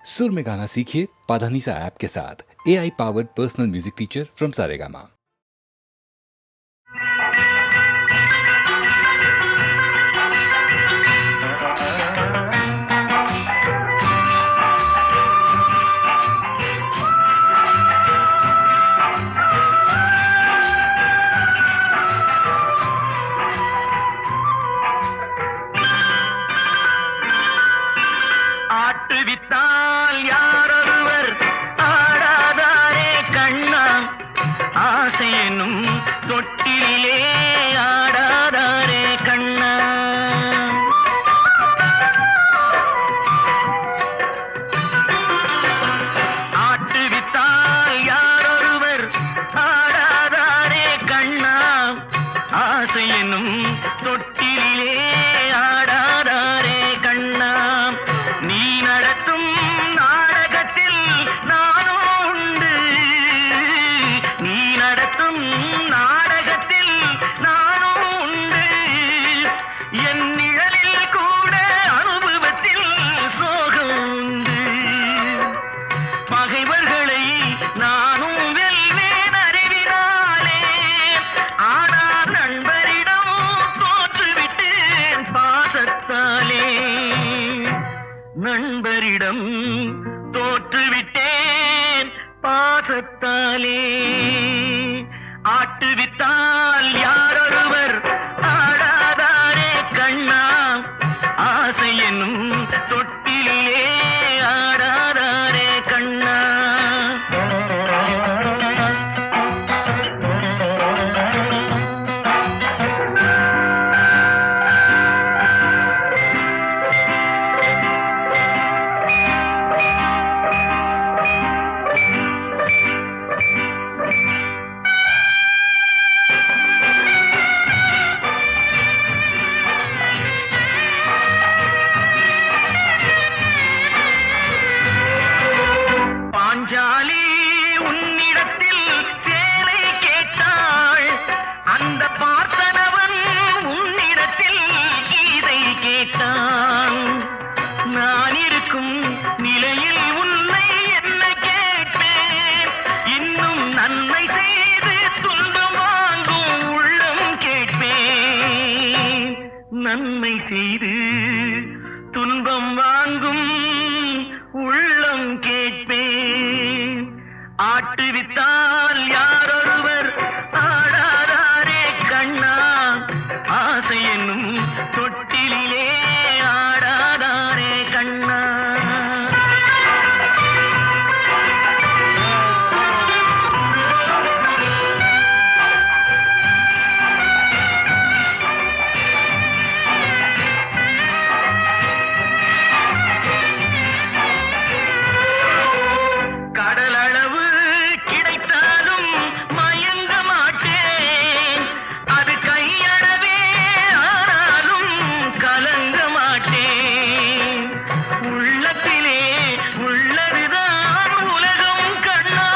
सुर में गाना सीखिए पाधानीसा ऐप के साथ। AI powered personal music teacher from Saregama. ஆட்டுவித்தால் யாரொருவர் ஆடாதாரே கண்ணா, ஆசை என்னும் தொட்டிலே ஆடாதாரே கண்ணா. ஆட்டுவித்தால் யாரொருவர் ஆடாதாரே கண்ணா, ஆசை என்னும் தொட்டிலே ஆடாதாரே கண்ணா. நீ நடத்தும் நாடகத்தில் நானும் உண்டு, நீ நடத்தும் நாடகத்தில் நானும் உண்டு. என் நிழலில் கூட அனுபவத்தில் சோகம் உண்டு. பகைவர்களை நானும் வெல்வேன் அறிவினாலே, ஆனால் நண்பரிடம் தோற்றுவிட்டேன் பாசத்தாலே. நண்பரிடம் தோற்றுவிட்டேன் பாசத்தாலே. ஆட்டுவித்தால் யாரொருவர் ஆடாதாரே கண்ணா, ஆசை என்னும் தொட்டிலே ஆடாதாரே கண்ணா. பாஞ்சாலி உன்னிடத்தில் சேலை கேட்டாள், அந்த பார்த்தனவன் உன்னிடத்தில் கீதை கேட்டான். நான் இருக்கும் நிலையில் உன்னை என்ன கேட்பேன், இன்னும் நன்மை செய்து துன்பம் வாங்கும் உள்ளம் கேட்பேன். நன்மை செய்து துன்பம் வாங்கும் உள்ளம் கேட்பேன். ஆட்டுவித்தால் யாரொருவர் ஆடாதாரே கண்ணா, ஆசை என்னும் தொட்டிலே ஆடாதாரே கண்ணா. கடலளவு கிடைத்தாலும் மயங்க மாட்டேன், அது கையளவே ஆனாலும் கலங்க மாட்டேன். உள்ளத்திலே உள்ளதுதான் உலகம் கண்ணா,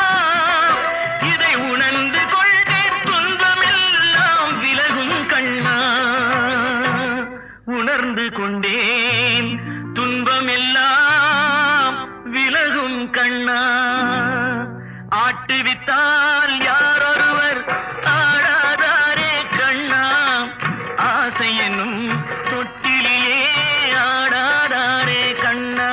இதை உணர்ந்து கொண்டேன் துன்பமெல்லாம் விலகும் கண்ணா. உணர்ந்து கொண்டேன் துன்பமெல்லாம் விலகும் கண்ணா. ஆட்டுவித்தால் யாரொருவர் ஆடாதாரே கண்ணா, ஆசை என்னும் தொட்டிலே ஆடாதாரே கண்ணா.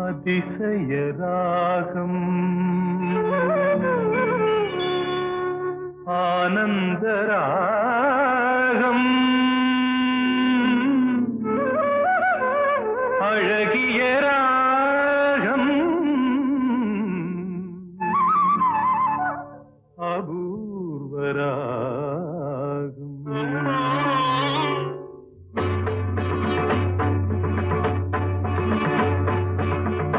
அதிசய ராகம் ஆனந்த ராகம், அழகிய ராகம், அபூர்வ ராகம்.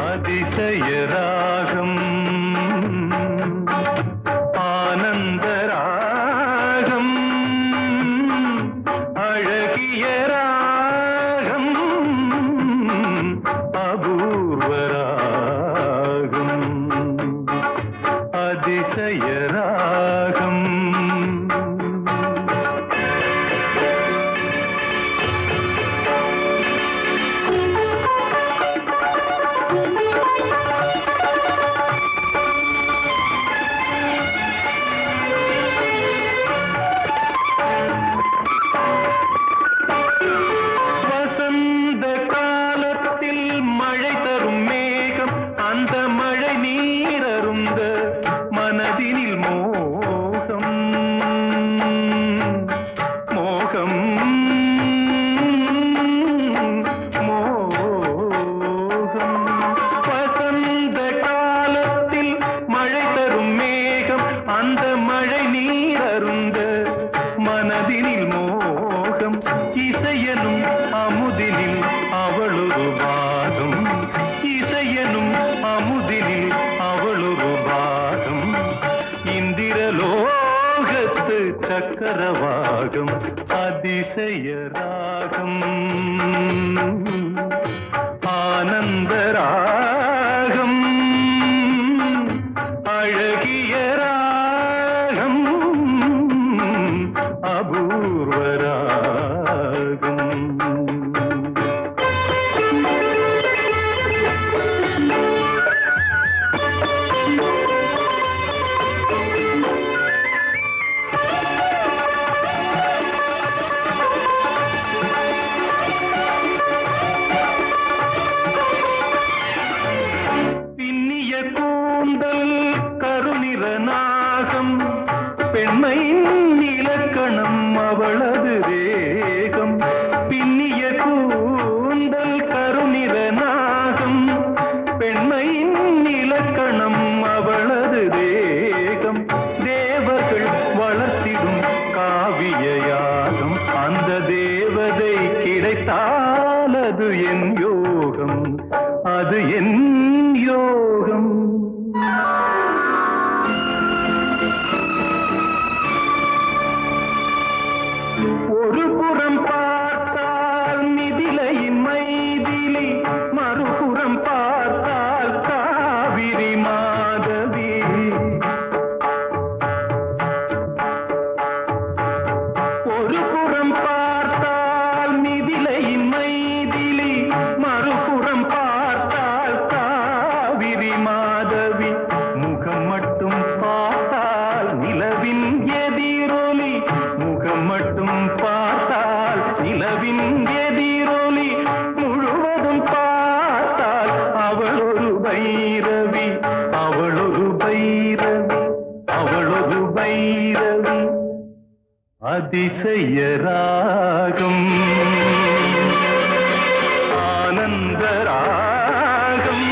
அதிசய ராகம் ஆனந்த ராகம் மனதினில் மோகம் இசையனும் அமுதினில் அவளொரு பாகம் இசையனும் அமுதினில் அவளொரு பாகம் இந்திரலோகத்து சக்கரவாகம் அதிசய ராகம் ஆனந்த ராகம் அழகிய ராகம் அபூர்வ ராகம் பின்னிய கூந்தல் கருநிற நாகம் பெண்மையின் இலக்கணம் அவளது வேகம் பின்னிய கூந்தல் கருநிற நாகம் பெண்மையின் இலக்கணம் அவளது வேகம் தேவர்கள் வளர்த்திடும் காவிய யாகம் அந்த தேவதை கிடைத்தால் அது என் யோகம் அது என் யோகம் ஒரு புறம் பார்த்தால் மிதிலையின் மைதிலி மறுபுறம் பார்த்தால் காவிரி மாதவி ஒரு புறம் பார்த்தால் மிதிலையின் மைதிலி மறுபுறம் பார்த்தால் காவிரி மாதவி முகம் மட்டும் பார்த்தால் நிலவின் எதிரொலி முகம் மட்டும் பார்த்தால் நிலவின் எதிரொலி முழுவதும் பார்த்தால் அவளொரு பைரவி அவளொரு பைரவி அவளொரு பைரவி அதிசய ராகம் ஆனந்த ராகம்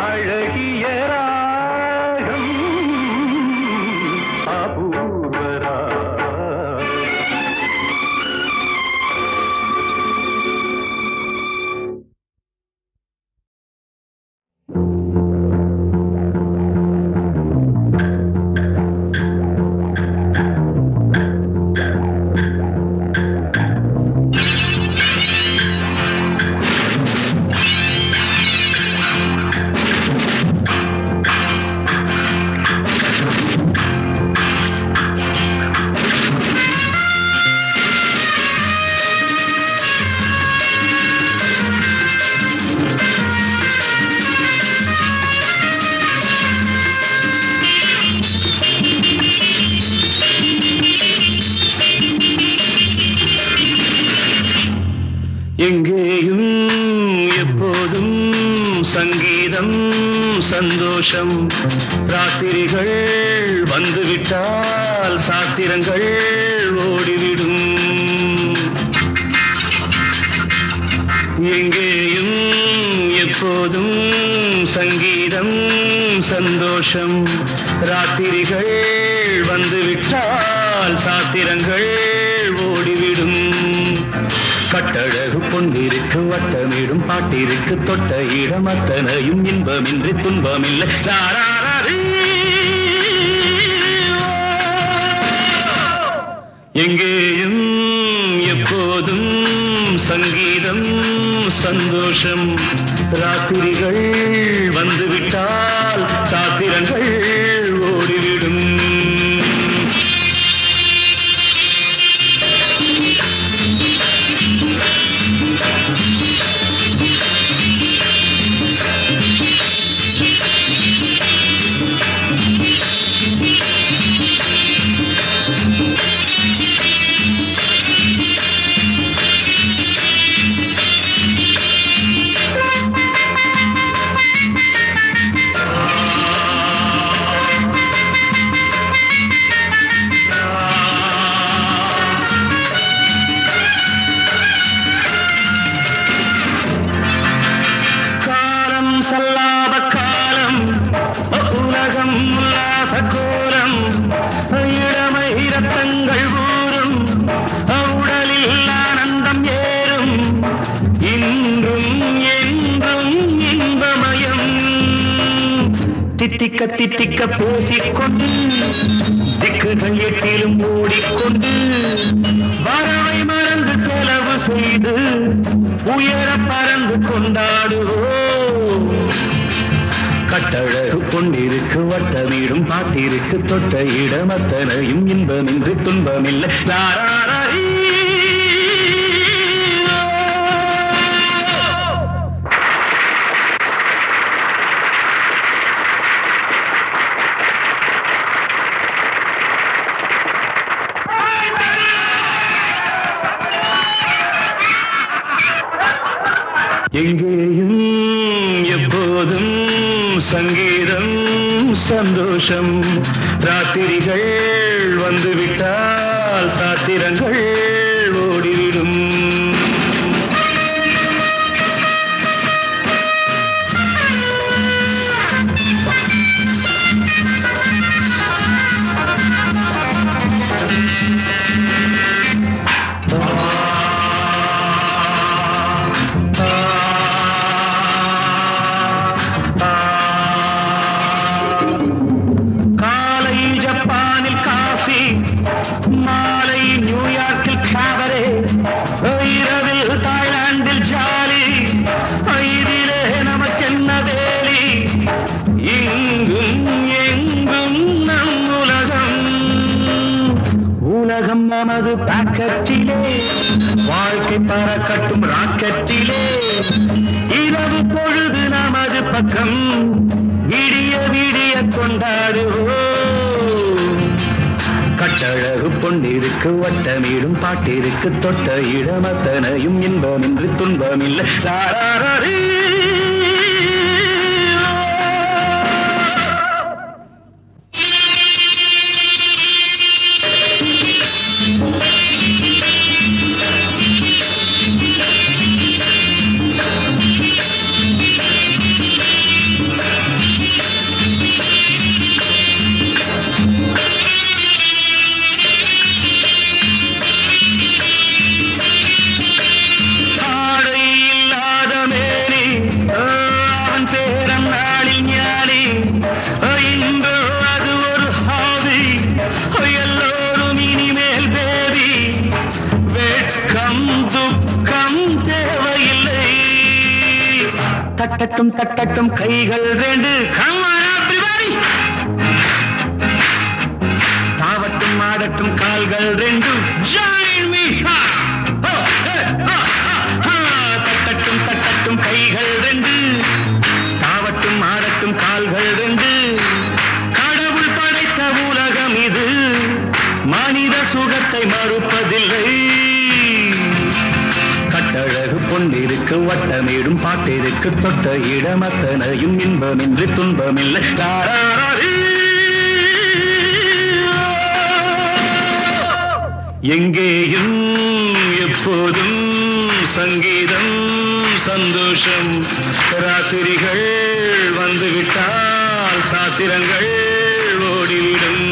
அழகிய ராகம் அபூர்வ ராகம் எங்கேயும் எப்போதும் சங்கீதம் சந்தோஷம் ராத்திரிகள் வந்துவிட்டால் சாத்திரங்கள் ஓடிவிடும் எங்கேயும் எப்போதும் சங்கீதம் சந்தோஷம் ராத்திரிகள் வந்துவிட்டால் சாத்திரங்கள் ஓடிவிடும் கட்டழகு பொன்னிருக்கு வட்டமிடும் பாட்டிற்கு தொட்ட இடம் அத்தனையும் இன்பமின்றி துன்பமில்லை எங்கேயும் எப்போதும் சங்கீதம் சந்தோஷம் ராத்திரிகள் வந்துவிட்டால் சாத்திரங்கள் ஓடிவிடும் இன்பங்கள் ஊறும் உடலில் ஆனந்தம் ஏறும் இன்றும் என்றும் இன்பமயம் தித்திக்க தித்திக்க பேசிக்கொண்டு திக்குகள் எட்டிலும் ஓடிக்கொண்டு வரவை மறந்து செலவு செய்து உயர பறந்து கொண்டாடுவோம் கட்டழகு கொண்டிருக்கு வட்ட வீடும் பாட்டிருக்கு தொட்ட இடம் அத்தனையும் இன்பமின்றி துன்பமில்லை லாராரி எங்கேயும் எப்போதும் சங்கீதம் சந்தோஷம் ராத்திரிகள் வந்துவிட்டால் சாத்திரங்கள் ஓடிவிடும் மாலை நியூயார்க்கில் காவரே இரவில் தாய்லாந்தில் ஜாலி இதிலே நமக்கென்ன வேலி இங்கும் எங்கும் நம் உலகம் உலகம் நமது பாக்கெட்டிலே வாழ்க்கை பறக்கட்டும் ராக்கெட்டிலே இரவு பொழுது நமது பக்கம் விடிய விடிய கொண்டாடுவோம் கட்டழகு பொண்டிருக்கு வட்டமீடும் பாட்டிருக்கு தொட்ட இடமத்தனையும் இன்பமின்றி துன்பமில்லை லாராரி தட்டட்டும் தட்டட்டும் கைகள் ரெண்டு தாவட்டும் ஆடட்டும் கால்கள் ரெண்டு தட்டட்டும் தட்டட்டும் கைகள் ரெண்டு தாவட்டும் ஆடட்டும் கால்கள் ரெண்டு கடவுள் படைத்த உலகம் இது மனித சுகத்தை மறுப்பதில்லை கட்டழகு பொண்டிருக்கு வட்டமீடும் பாட்டிருக்கு தொட்ட இடமத்தனையும் இன்பமின்றி துன்பமில்லை லாராரி எங்கேயும் எப்போதும் சங்கீதம் சந்தோஷம் ராத்திரிகள் வந்துவிட்டால் சாத்திரங்கள் ஓடிவிடும்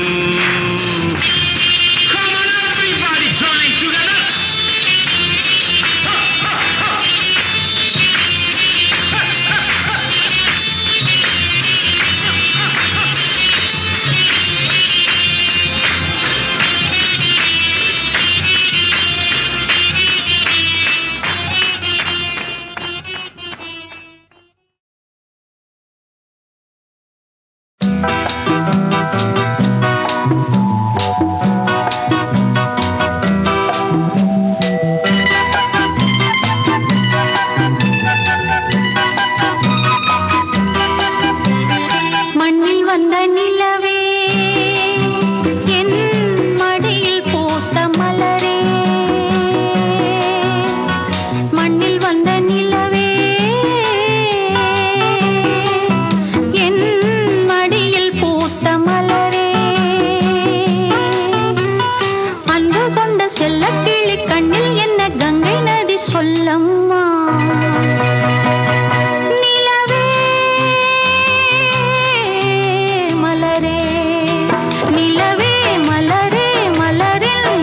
நிலவே மலரே மலரில்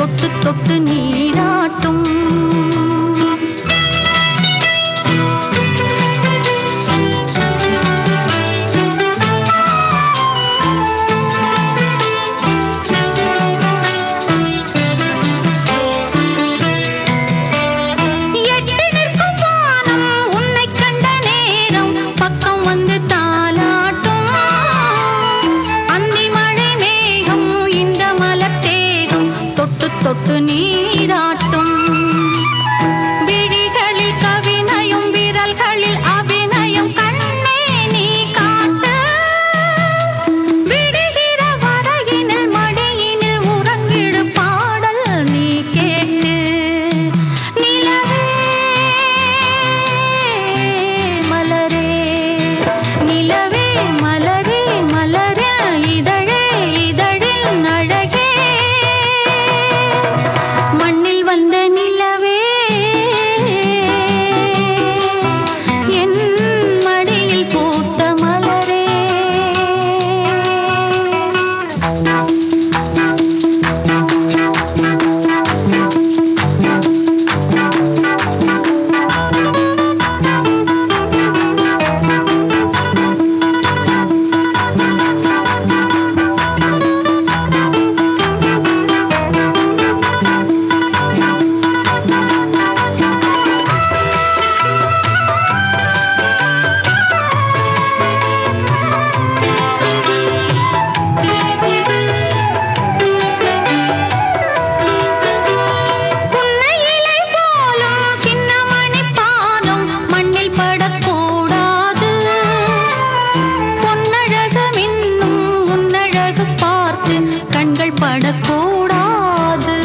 தொட்டு தொட்டு நீராட்டும். தொட்டு நீராட்டும். விழிகளில் கவினயம் விரல்களில் அபிநயம் கண்ணே நீ காட்டு. விடுகிற வரையினில் மடியினில் உறங்கிடு பாடல் நீ கேட்டு. நிலவே மலரே நிலவே மலரே மலரே இதழே இதழில் அழகே மண்ணில் வந்த நிலவே என் மடியில் பூத்த மலரே. படக்கூடாது.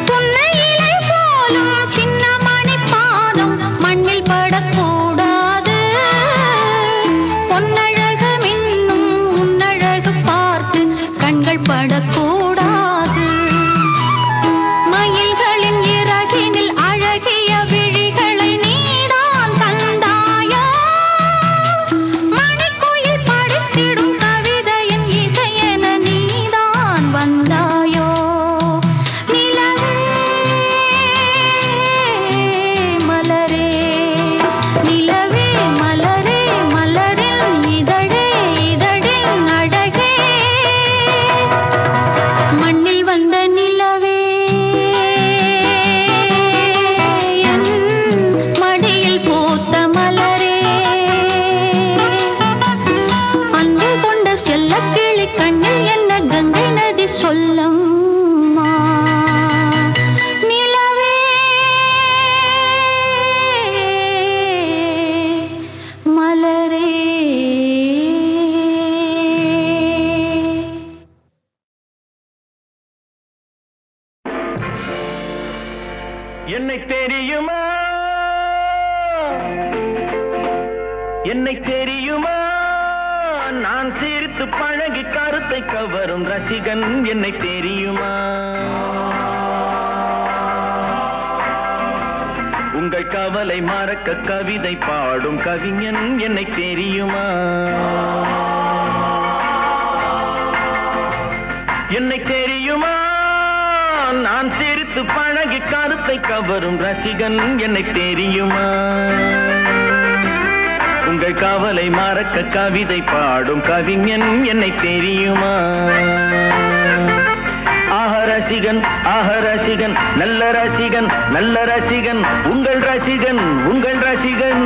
புன்னையிலை போலும் சின்ன மணி பாதம் மண்ணில் படக்கூடாது. பொன்னழகு மின்னும் உன்னழகு பார்த்து கண்கள் படக்கூடாது. மயில்களின் இறகினில் அழகிய விழிகளை நீதான் தந்தாயோ. மணிக்குயில் படித்திடும் கவிதையின் இசையென நீதான் வந்தாயோ. நிலவே மலரே நிலவே மலரே மலரின் இதழே இதழின் அழகே மண்ணில் வந்த நிலவே என் மடியில் பூத்த மலரே. அன்பு கொண்ட செல்லக்கிளி கண்ணில் என்ன கங்கை நதி சொல்லம்மா. நிலவே மலரே என்னை தெரியுமா என்னை தெரியுமா நான் சிரித்து பழகி கருத்தை கவரும் ரசிகன் என்னை தெரியுமா. உங்கள் கவலை மறக்க கவிதை பாடும் கவிஞன் என்னை தெரியுமா. என்னை தெரியுமா நான் சிரித்து பழகி கருத்தை கவரும் ரசிகன் என்னை தெரியுமா. உங்கள் கவலை மறக்க கவிதை பாடும் கவிஞன் என்னை தெரியுமா. ஆஹ ரசிகன் நல்ல ரசிகன் நல்ல ரசிகன் உங்கள் ரசிகன் உங்கள் ரசிகன்.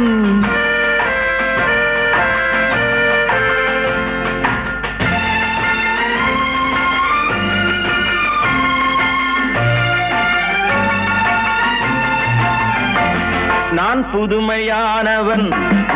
நான் புதுமையானவன்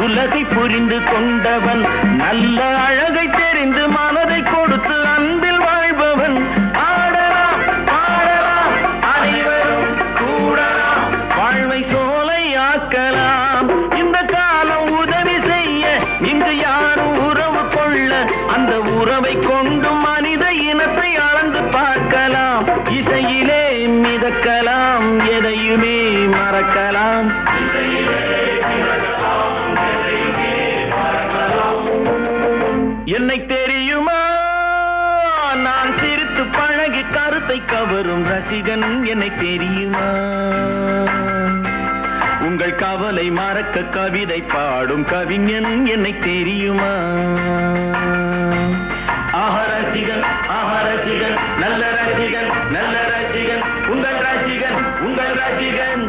உலகை புரிந்து கொண்டவன் நல்ல அழகை தெரிந்து மனதை கொடுத்து அன்பில் வாழ்பவன். ஆடலாம் பாடலாம் அனைவரும் கூடலாம் வாழ்வை சோலையாக்கலாம். இந்த காலம் உதவி செய்ய இங்கு யாரும் உறவு கொள்ள அந்த உறவை கொண்டு மனித இனத்தை அளந்து பார்க்கலாம். இசையிலே கருத்தை கவரும் ரசிகன் என்னை தெரியுமா? உங்கள் கவலை மறக்க கவிதை பாடும் கவிஞன் என்னை தெரியுமா? ஆஹா ரசிகன், ஆஹா ரசிகன், நல்ல ரசிகன், நல்ல ரசிகன், உங்கள் ரசிகன், உங்கள் ரசிகன்.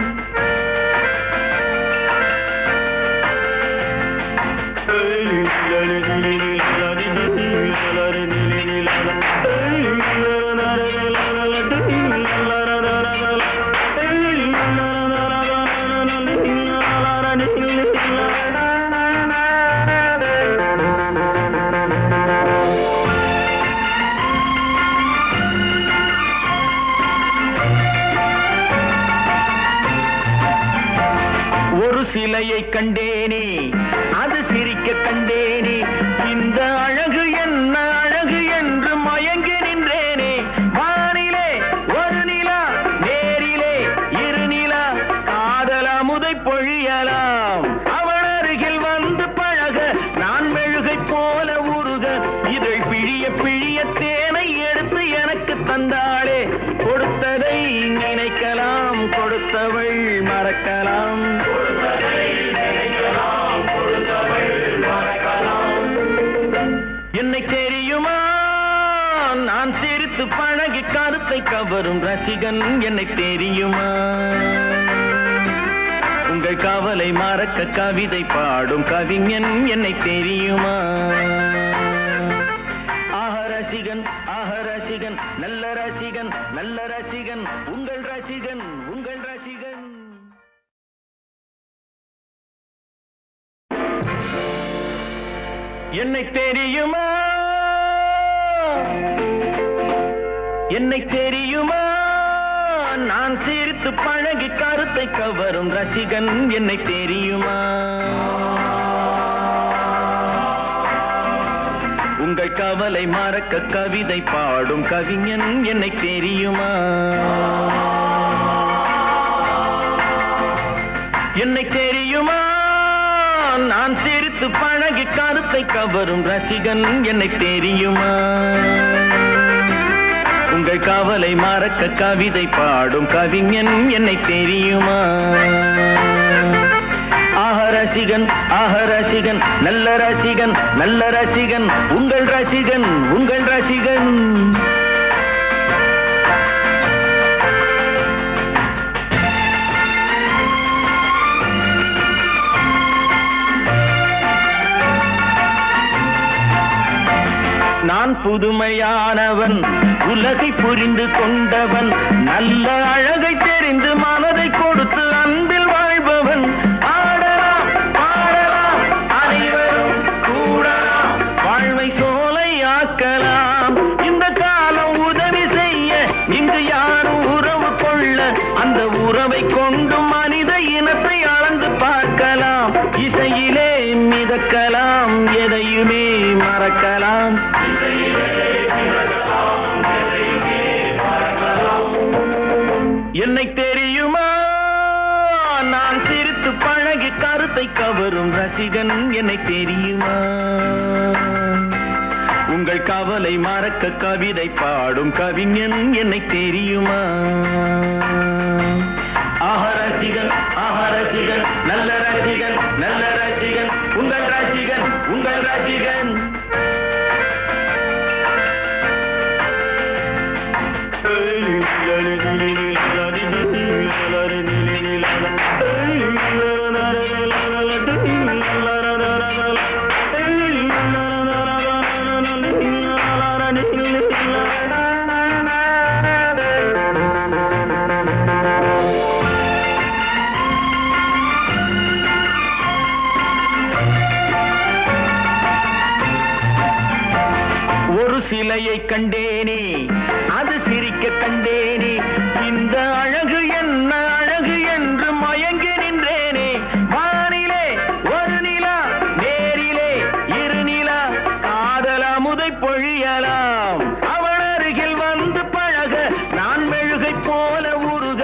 ஒரு சிலையை கண்டேனே, அது சிரிக்க கண்டேனே, இந்த அழகு என்ன அழகு என்று மயங்கி நின்றேனே. வானிலே ஒரு நிலா, நேரிலே இரு நிலா, காதல் அமுதை பொழியலாம். அவள் அருகில் வந்து பழக நான் மெழுகை போல உருக, இதழ் பிழிய பிழிய தேனை எடுத்து எனக்கு தந்தாளே. கொடுத்ததை நினைக்கலாம், கொடுத்தவள் மறக்கலாம். என்னை தெரியுமா? நான் சிரித்து பழகி கருத்தை கவரும் ரசிகன் என்னை தெரியுமா? உங்கள் கவலை மறக்க கவிதை பாடும் கவிஞன் என்னை தெரியுமா? ஆஹா ரசிகன், ஆஹா ரசிகன், நல்ல ரசிகன், நல்ல ரசிகன், உங்கள் ரசிகன், உங்கள் ரசிகன். என்னை தெரியுமா? என்னை தெரியுமா? நான் சிரித்து பழகி கருத்தை கவரும் ரசிகன் என்னை தெரியுமா? உங்கள் கவலை மறக்க கவிதை பாடும் கவிஞன் என்னை தெரியுமா? என்னை தெரியுமா? நான் சிரித்து பழகி கருத்தை கவரும் ரசிகன் என்னை தெரியுமா? உங்கள் கவலை மறக்க கவிதை பாடும் கவிஞன் என்னை தெரியுமா? ஆஹா ரசிகன், ஆஹா ரசிகன், நல்ல ரசிகன், நல்ல ரசிகன், உங்கள் ரசிகன், உங்கள் ரசிகன். நான் புதுமையானவன், உலகை புரிந்து கொண்டவன், நல்ல அழகை தெரிந்து மனதை கொடுத்து அன்பில் வாழ்பவன். ஆடலாம் பாடலாம் அனைவரும் கூடலாம், வாழ்வை சோலை ஆக்கலாம். இந்த காலம் உதவி செய்ய இங்கு யாரும் உறவு கொள்ள, அந்த உறவை கொண்டு மனித இனத்தை அளந்து பார்க்கலாம். இசையிலே மிதக்கலாம், எதையுமே மறக்கலாம். என்னை தெரியுமா? நான் சிரித்து பழகி கருத்தை கவரும் ரசிகன் என்னை தெரியுமா? உங்கள் கவலை மறக்க கவிதை பாடும் கவிஞன் என்னை தெரியுமா? ஆஹா ரசிகன், ஆஹா ரசிகன், நல்ல ரசிகன், நல்ல ரசிகன், உங்கள் ரசிகன், உங்கள் ரசிகன். ஒரு சிலையை கண்டேனே, அது சிரிக்க கண்டேனே, இந்த அழகு என்ன அழகு என்று மயங்கி நின்றேனே. வானிலே ஒரு நிலா, நேரிலே இரு நிலா, காதல் அமுதை பொழியலாம். அவள் அருகில் வந்து பழக நான் மெழுகை போல உருக,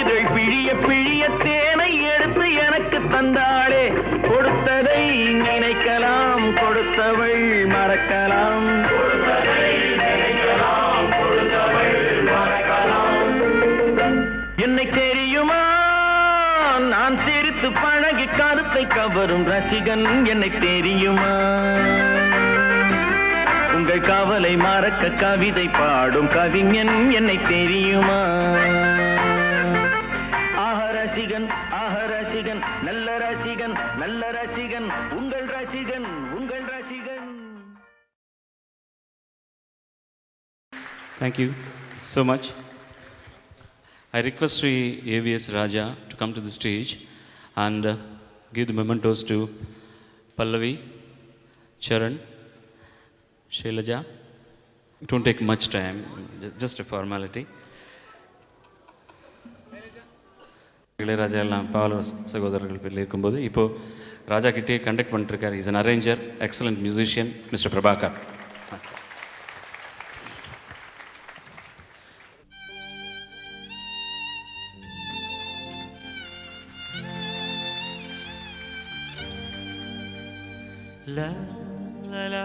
இதழ் பிழிய பிழிய தேனை எடுத்து எனக்கு தந்தாளே. கொடுத்ததை நினைக்கலாம், கொடுத்தவள் மறக்கலாம். கொடுத்ததை நினைக்கலாம், கொடுத்தவள் மறக்கலாம். என்னை தெரியுமா நான் சிரித்து பழகி கருத்தை கவரும் ரசிகன் என்னை தெரியுமா உங்கள் கவலை மறக்க கவிதை பாடும் கவிஞன் என்னை தெரியுமா ரசிகன் நல்ல ரசிகன் நல்ல ரசிகன் உங்கள் ரசிகன் உங்கள் ரசிகன். Thank you so much. I request Sri A.V.S. Raja to come to the stage and give the mementos to Pallavi, Charan, Shailaja. It won't take much time, just a formality. Ilaiyaraaja எல்லாம் பாவலர் சகோதரர்கள் பேரில் இருக்கும்போது இப்போது ராஜா கிட்டே கண்டக்ட் பண்ணிட்டுருக்கார். Is an arranger, excellent musician mister Prabhakar. La la la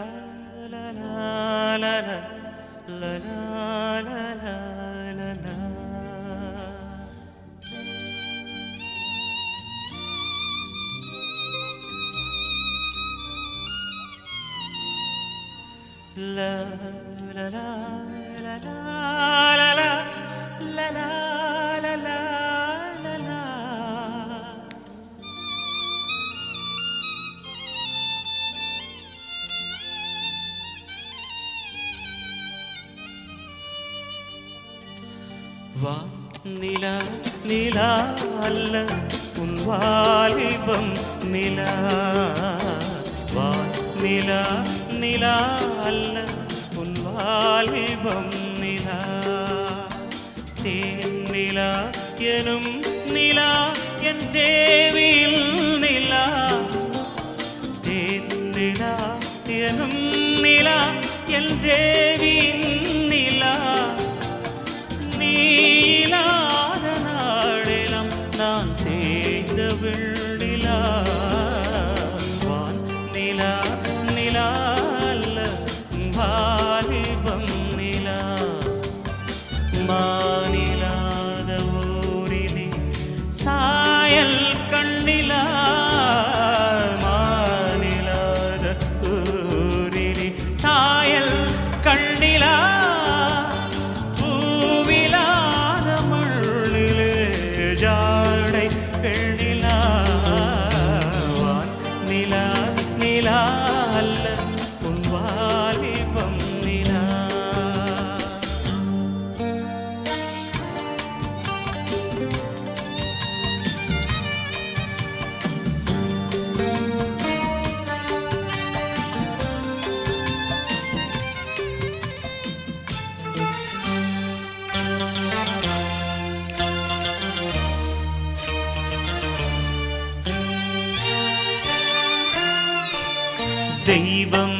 la la la la la la la la. La la la la la la la la la la la la. வா நிலா நிலா அல்ல உன் வாலிபம் நிலா வா நிலா நிலா அல்ல உன் வாலிபம் நிலா தேன் நிலா எனும் நிலா என் தேவியில் நிலா தேன் நிலா எனும் நிலா என் தேவியின் நிலா நீலாத நாடெல்லாம் நான் தேய்ந்த வெள்ளிலா வான் நிலா நிலா வாலிபம் நிலா மாநிலாத ஊரிலே சாயல் கண்ணிலா மாநிலாத ஊரிலே சாயல் கண்ணிலா பூவிலாத மண்ணிலே ஜாடை பெண்ணிலா வான் நிலா நிலா அல்ல உன் வாலிபம் நிலா. தெய்வம்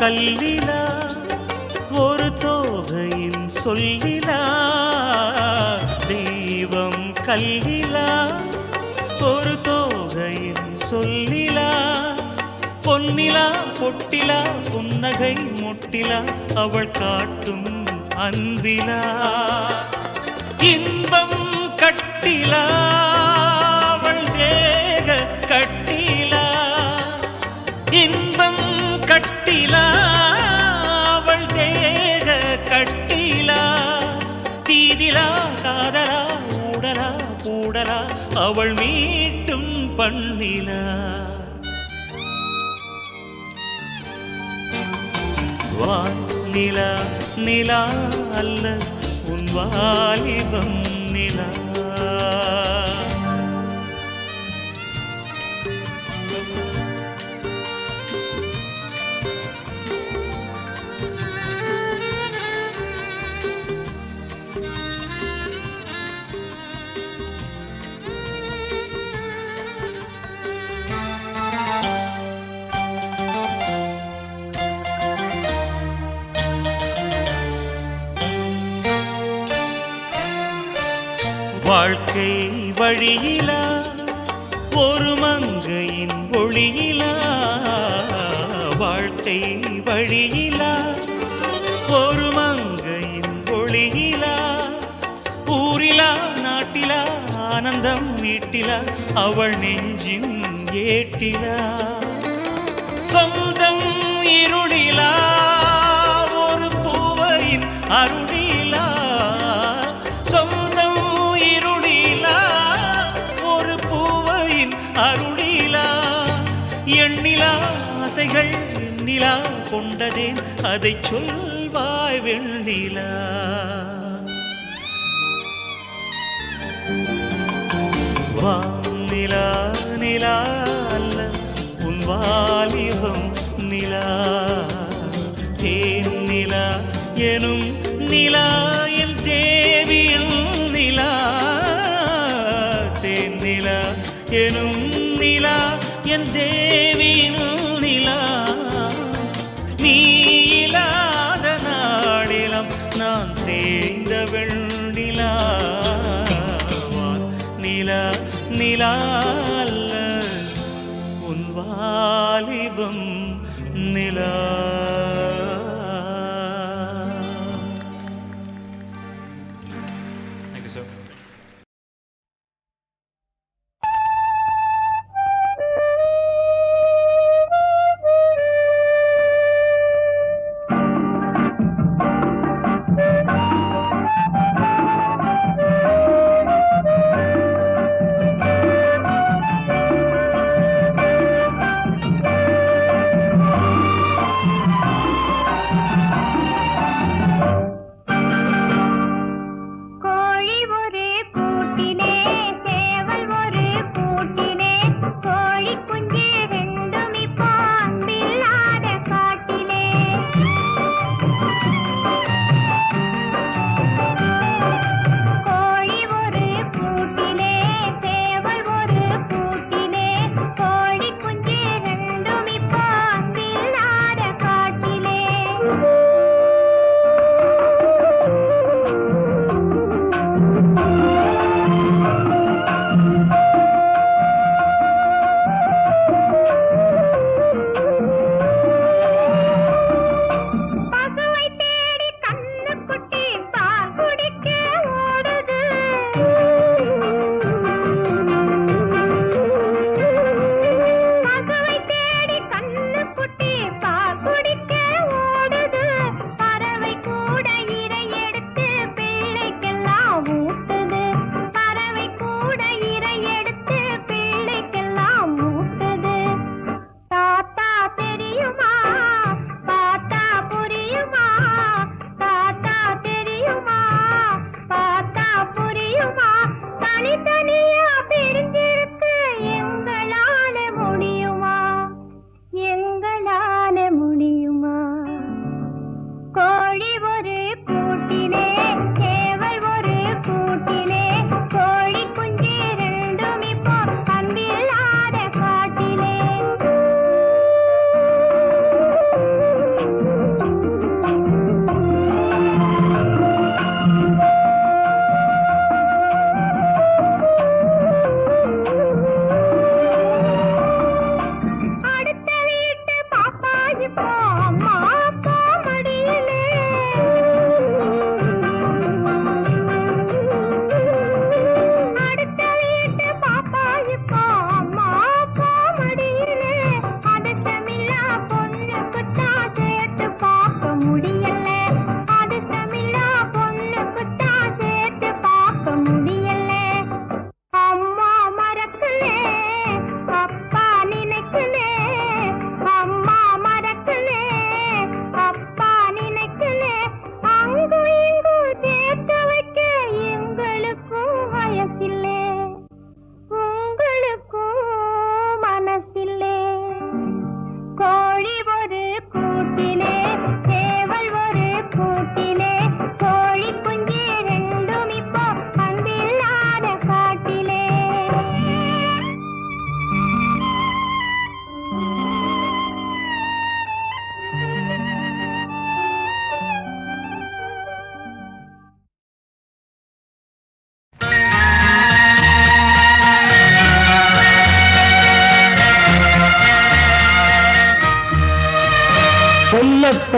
கல்லிலா ஒரு தோகையின் சொல்லிலா தெய்வம் கல்லிலா ஒரு தோகையின் சொல்லிலா பொன்னிலா பொட்டிலா புன்னகை முட்டிலா அவள் காட்டும் அன்பிலா இன்பம் கட்டிலா அவள் தேக கட்டிலா இன்பம் கட்டிலா அவள் தேக கட்டிலா தீதிலா காதலா ஊடலா கூடலா அவள் மீட்டும் பண்ணிலா வான் நிலா நிலா அல்ல உன் வாலிபம் நிலா. வாழ்க்கை வழியிலா ஒரு மங்கையின் ஒளியிலா வாழ்க்கை வழியிலா ஒரு மங்கையின் ஒளியிலா ஊரிலா நாட்டிலா ஆனந்தம் வீட்டிலா அவள் நெஞ்சின் ஏட்டிலா சொந்தம் இருளிலா ஒரு பூவையின் அருளிலா சொந்தம் இருளிலா ஒரு பூவையின் அருளிலா எண்ணிலா ஆசைகள் எண்ணிலா கொண்டதேன் அதை சொல்வாய் வெண்ணிலா வானிலா நிலா அல்ல உன் வாலிபம் நிலா தேன் நிலா எனும் நிலா என் தேவியின் நிலா தேன் நிலா எனும் நிலா என் தேவியின் நிலா நீ இல்லாத நாடிலம் நான் தேய்ந்த வெண்ணிலா நிலா நிலா அல்ல உன் வாலிபம் நிலா Thank you, sir.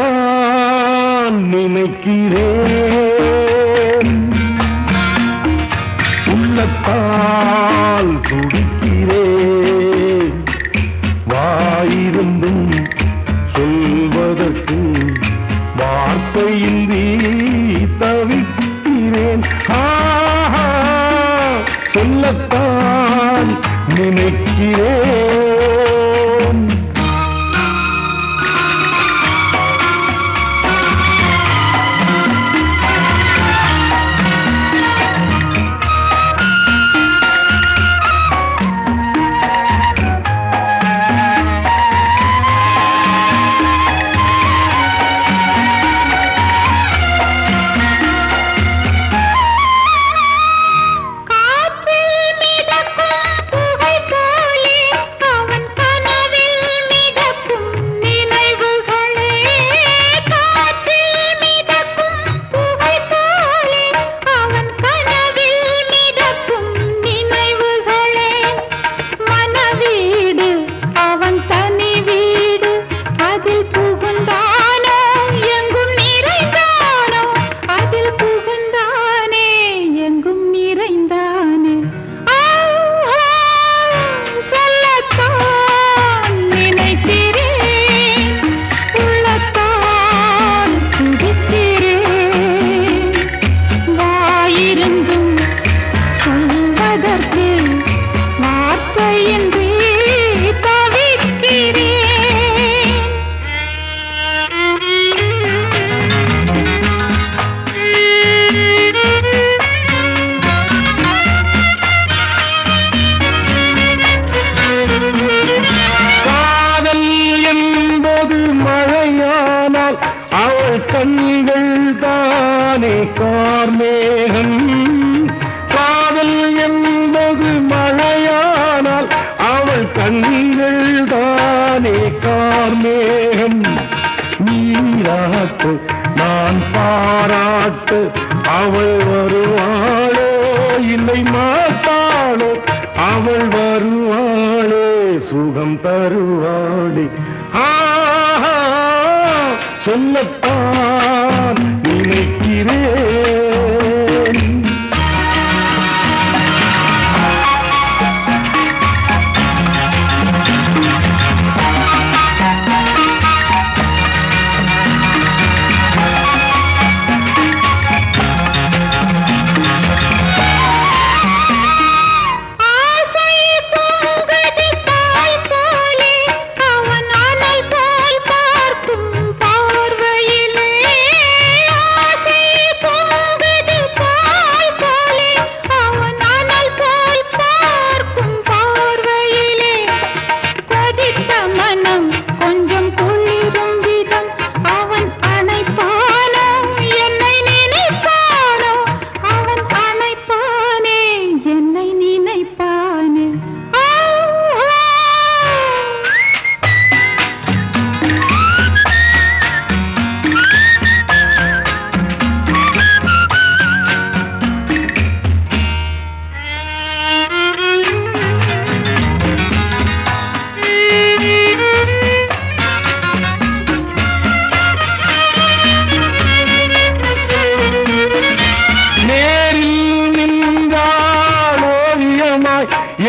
சொல்லத்தான் நினைக்கிறேன் துடிக்கிறேன். வாயிருந்தும் சொல்வதற்கு வார்த்தையின்றி தவிக்கிறேன். ஆஹா, சொல்லத்தான் நினைக்கிறேன். கண்கள் தானே கார்மேகம். காதல் என்பது மழையானால் அவள் கண்கள் தானே கார்மேகம். நீராட்டு நான் பாராட்டு அவள் வருவாளோ இல்லை மாட்டாளோ, அவள் வருவாளே சுகம் தருவாளே. சொல்லத்தான் நினைக்கிறேன்.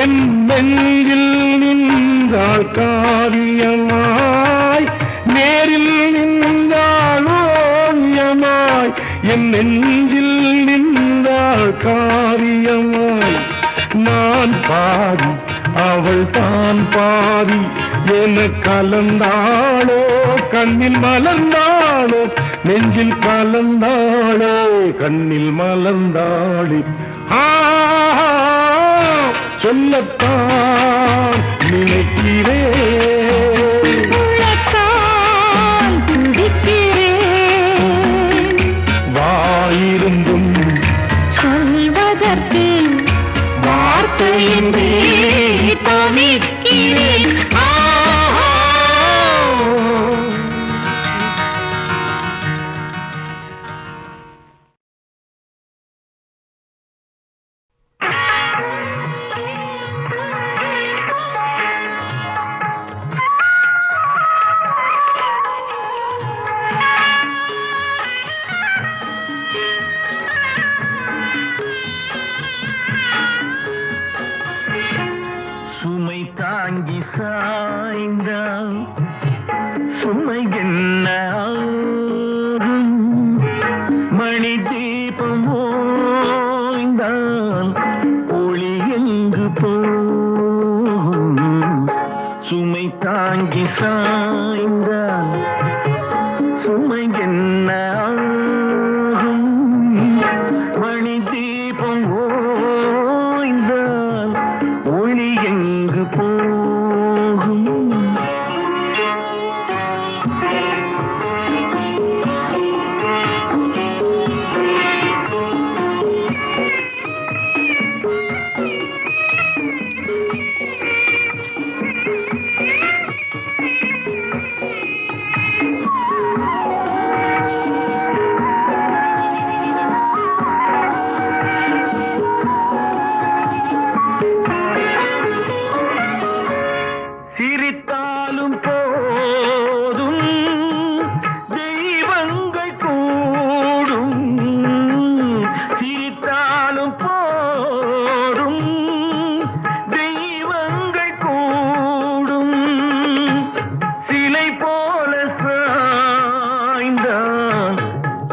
என் நெஞ்சில் நின்றாள் காவியமாய், நேரில் நின்றாள் ஓவியமாய், என் நெஞ்சில் நின்றாள் காவியமாய். நான் பாதி அவள் தான் பாதி என கலந்தாளோ, கண்ணில் மலர்ந்தாளோ, நெஞ்சில் கலந்தாளோ, கண்ணில் மலர்ந்தாளே. சொல்லத்தான் நினைக்கிறேன், வாயிருந்தும் சொல்வதற்கு வார்த்தையின்றி தவிக்கிறேன். சுமை என்ன ஆகும்? மணி தீபம் ஓய்ந்தான் ஒளி எங்கு போகும்? சுமை தாங்கி சாய்ந்தான் சுமை என்ன ஆகும்? மணி தீபம் ஓய்ந்தான் ஒளி எங்கு போகும்? சிரித்தாலும் போதும் தெய்வங்கள் கூடும். சிரித்தாலும் போதும் தெய்வங்கள் கூடும். சிலை போல சாய்ந்தான்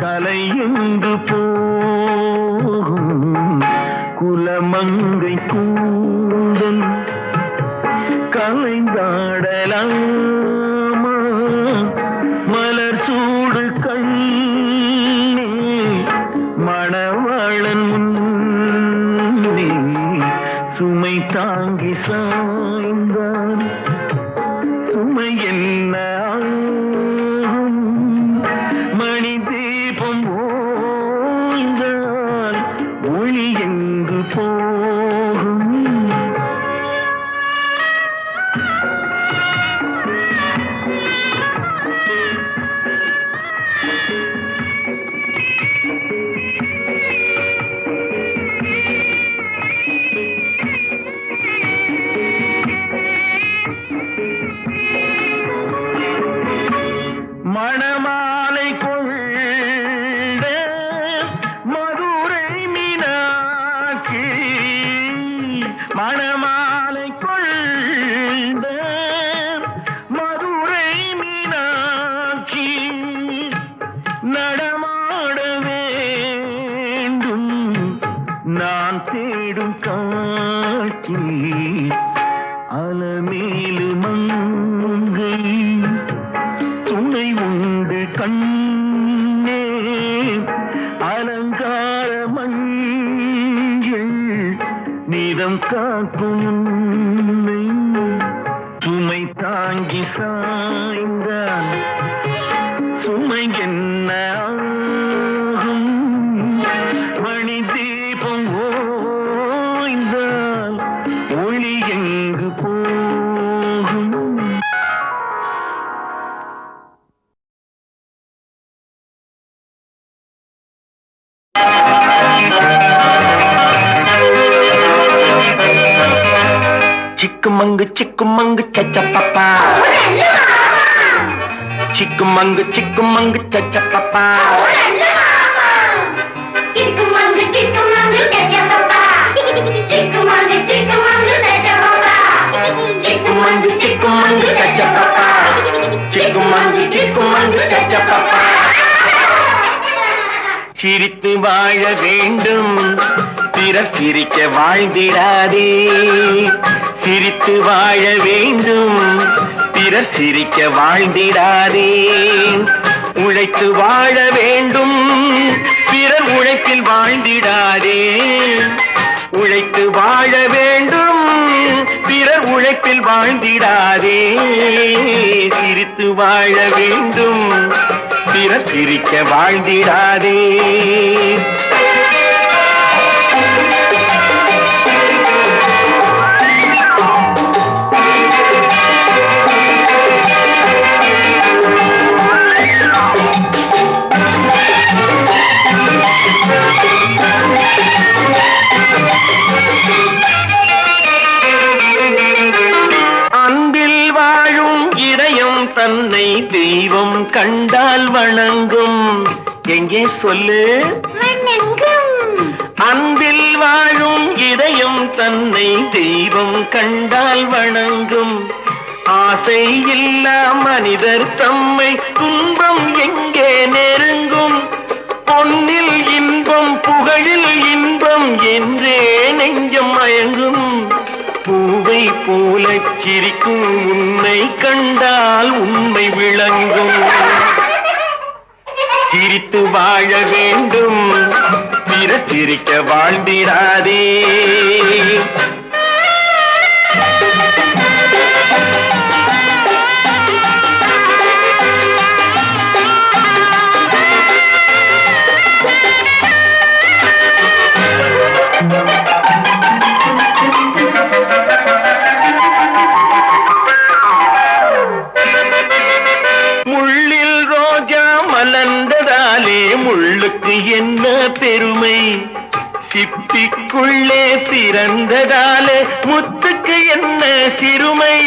கலையுண்டு போகும். குலமங்கை கூடும் கலைந்தாடலாமா மலர் சூடு கண்ணே மணவாளன் முன்னே சுமை தாங்கி சாய்ந்தான் சுமை என்ன ஆகும்? மணி தீபம் ஓய்ந்தான் ஒளி எங்கு போகும்? மணமாலை கொண்ட மதுரை மீனாட்சி மணமாலை கொண்ட மதுரை மீனாட்சி நடமாட வேண்டும் நான் தேடும் காட்சி அலமேலு மங்கை துணை உண்டு கண்ணே அலங்கார மஞ்சள் நீதம் காக்கும் உன்னை சுமை தாங்கி சாய்ந்தான் சுமை என்ன ஆகும்? மணி தீபம் ஓய்ந்தான் ஒளி எங்கு போகும்? சிக்குமங்கு சிக்குமங்கு சச்சப்பப்பா சிக்குமங்கு சிக்குமங்கு சச்சப்பப்பா சிக்குமங்கு சிக்குமங்கு சச்சப்பப்பா சிக்குமங்கு சிக்குமங்கு சச்சப்பப்பா சிக்குமங்கு சிக்குமங்கு சச்சப்பப்பா சிக்குமங்கு சிக்குமங்கு சச்சப்பப்பா சிரித்து வாழ வேண்டும் பிறர் சிரிக்க வாழ்ந்திடாதே சிரித்து வாழ வேண்டும் பிறர் சிரிக்க வாழ்ந்திடாதே உழைத்து வாழ வேண்டும் பிறர் உழைப்பில் வாழ்ந்திடாதே உழைத்து வாழ வேண்டும் பிறர் உழைப்பில் வாழ்ந்திடாதே சிரித்து வாழ வேண்டும் பிறர் சிரிக்க வாழ்ந்திடாதே தன்னை தெய்வம் கண்டால் வணங்கும் எங்கே சொல்லு அன்பில் வாழும் இதயம் தன்னை தெய்வம் கண்டால் வணங்கும் ஆசை இல்லா மனிதர் தம்மை துன்பம் எங்கே நெருங்கும் பொன்னில் இன்பம் புகழில் இன்பம் என்றே நெஞ்சம் மயங்கும் பூவை போல சிரிக்கும் உன்னை கண்டால் உண்மை விளங்கும் சிரித்து வாழ வேண்டும் பிறர் சிரிக்க வாழ்ந்திடாதே முள்ளில் ரோஜா மலர்ந்ததாலே முள்ளுக்கு என்ன பெருமை சிப்பிக்குள்ளே பிறந்ததாலே முத்துக்கு என்ன சிறுமை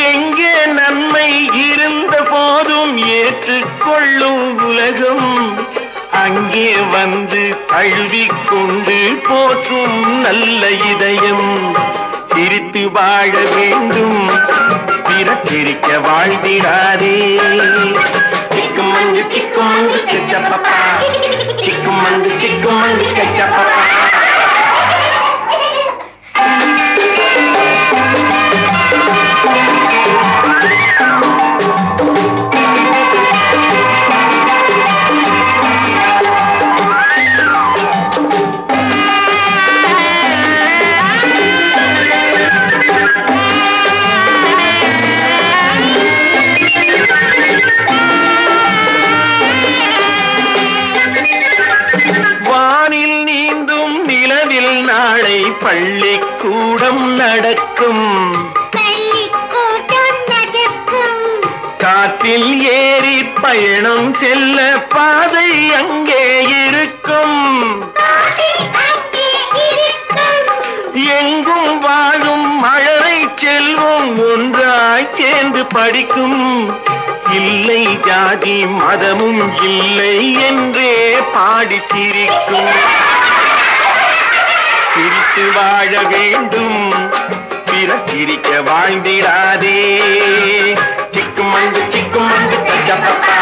எங்கே நன்மை இருந்த போதும் ஏற்றுக்கொள்ளும் உலகம் அங்கே வந்து தழுவிக்கொண்டு போற்றும் நல்ல இதயம் சிரித்து வாழ வேண்டும் பிறச்சிரிக்க வாழ்ந்திடாதே சிக்குமங்கு சிக்குமங்கு கச்சப்பப்பா சிக்குமங்கு கச்சப்பப்பா நாளை பள்ளிக்கூடம் நடக்கும் காற்றில் ஏறி பயணம் செல்ல பாதை அங்கே இருக்கும் எங்கும் வாழும் மழலை செல்வம் ஒன்றாய் சேர்ந்து படிக்கும் இல்லை ஜாதி மதமும் இல்லை என்றே பாடி சிரிக்கும் சிரித்து வாழ வேண்டும் பிறர் சிரிக்க வாழ்ந்திடாதே சிக்குமண்டு கச்சப்பப்பா